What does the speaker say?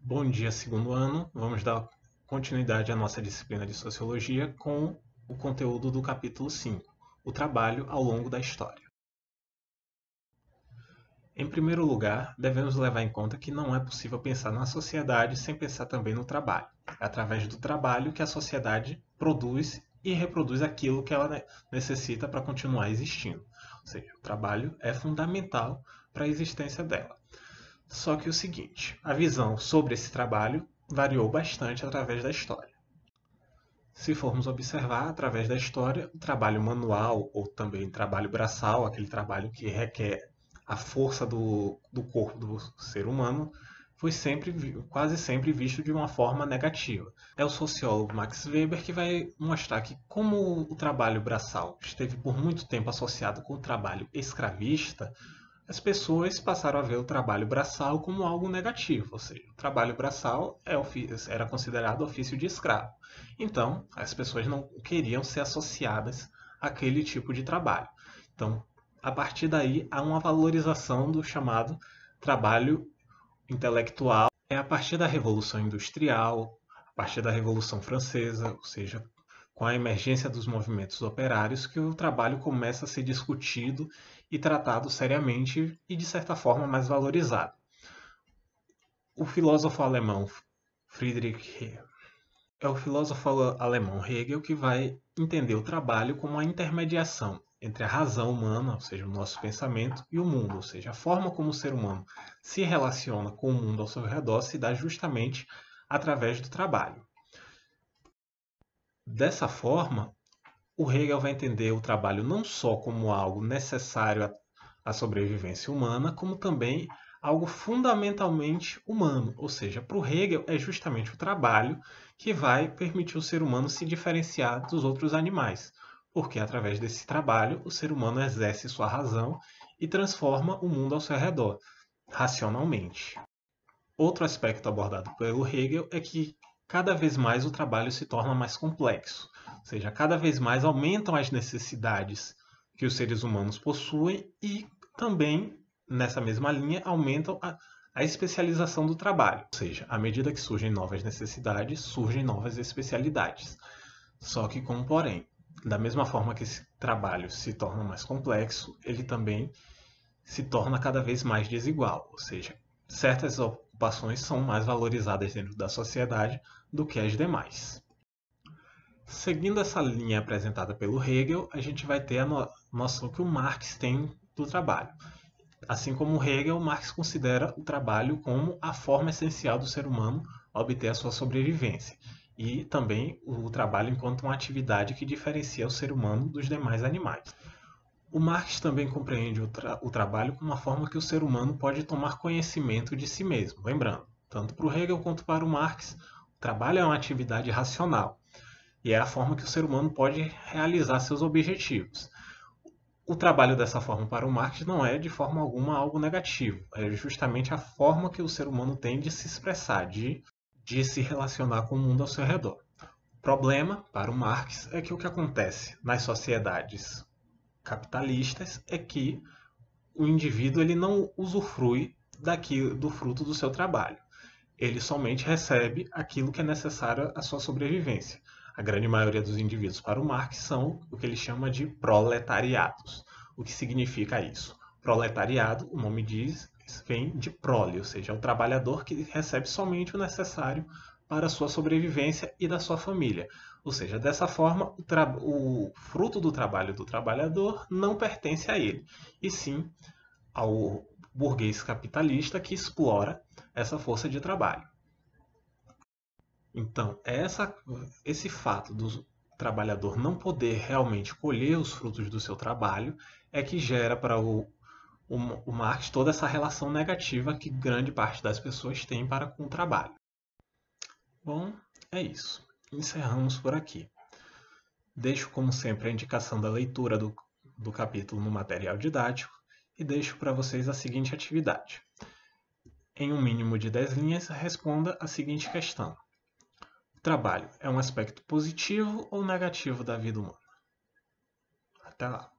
Bom dia, segundo ano. Vamos dar continuidade à nossa disciplina de Sociologia com o conteúdo do capítulo 5, o trabalho ao longo da história. Em primeiro lugar, devemos levar em conta que não é possível pensar na sociedade sem pensar também no trabalho. É através do trabalho que a sociedade produz e reproduz aquilo que ela necessita para continuar existindo. Ou seja, o trabalho é fundamental para a existência dela. Só que o seguinte, a visão sobre esse trabalho variou bastante através da história. Se formos observar através da história, o trabalho manual ou também trabalho braçal, aquele trabalho que requer a força do corpo do ser humano, foi quase sempre visto de uma forma negativa. É o sociólogo Max Weber que vai mostrar que como o trabalho braçal esteve por muito tempo associado com o trabalho escravista, as pessoas passaram a ver o trabalho braçal como algo negativo, ou seja, o trabalho braçal era considerado ofício de escravo. Então, as pessoas não queriam ser associadas àquele tipo de trabalho. Então, a partir daí, há uma valorização do chamado trabalho intelectual. É a partir da Revolução Industrial, a partir da Revolução Francesa, ou seja, com a emergência dos movimentos operários, que o trabalho começa a ser discutido e tratado seriamente e, de certa forma, mais valorizado. O filósofo alemão Friedrich Hegel é o filósofo alemão Hegel que vai entender o trabalho como a intermediação entre a razão humana, ou seja, o nosso pensamento, e o mundo, ou seja, a forma como o ser humano se relaciona com o mundo ao seu redor se dá justamente através do trabalho. Dessa forma, o Hegel vai entender o trabalho não só como algo necessário à sobrevivência humana, como também algo fundamentalmente humano. Ou seja, para o Hegel é justamente o trabalho que vai permitir o ser humano se diferenciar dos outros animais, porque através desse trabalho o ser humano exerce sua razão e transforma o mundo ao seu redor, racionalmente. Outro aspecto abordado pelo Hegel é que cada vez mais o trabalho se torna mais complexo, ou seja, cada vez mais aumentam as necessidades que os seres humanos possuem e também, nessa mesma linha, aumentam a especialização do trabalho. Ou seja, à medida que surgem novas necessidades, surgem novas especialidades. Só que com um porém. Da mesma forma que esse trabalho se torna mais complexo, ele também se torna cada vez mais desigual, ou seja, certas ocupações são mais valorizadas dentro da sociedade do que as demais. Seguindo essa linha apresentada pelo Hegel, a gente vai ter a noção que o Marx tem do trabalho. Assim como Hegel, Marx considera o trabalho como a forma essencial do ser humano obter a sua sobrevivência, e também o trabalho enquanto uma atividade que diferencia o ser humano dos demais animais. O Marx também compreende o trabalho como uma forma que o ser humano pode tomar conhecimento de si mesmo. Lembrando, tanto para o Hegel quanto para o Marx, o trabalho é uma atividade racional e é a forma que o ser humano pode realizar seus objetivos. O trabalho dessa forma para o Marx não é de forma alguma algo negativo, é justamente a forma que o ser humano tem de se expressar, de se relacionar com o mundo ao seu redor. O problema, para o Marx, é que o que acontece nas sociedades capitalistas é que o indivíduo ele não usufrui do fruto do seu trabalho. Ele somente recebe aquilo que é necessário à sua sobrevivência. A grande maioria dos indivíduos, para o Marx, são o que ele chama de proletariados. O que significa isso? Proletariado, o nome diz, vem de prole, ou seja, é o trabalhador que recebe somente o necessário para a sua sobrevivência e da sua família. Ou seja, dessa forma, o fruto do trabalho do trabalhador não pertence a ele, e sim ao burguês capitalista que explora essa força de trabalho. Então, esse fato do trabalhador não poder realmente colher os frutos do seu trabalho é que gera para o Marx toda essa relação negativa que grande parte das pessoas tem para com o trabalho. Bom, é isso. Encerramos por aqui. Deixo, como sempre, a indicação da leitura do capítulo no material didático e deixo para vocês a seguinte atividade. Em um mínimo de 10 linhas, responda a seguinte questão. O trabalho é um aspecto positivo ou negativo da vida humana? Até lá!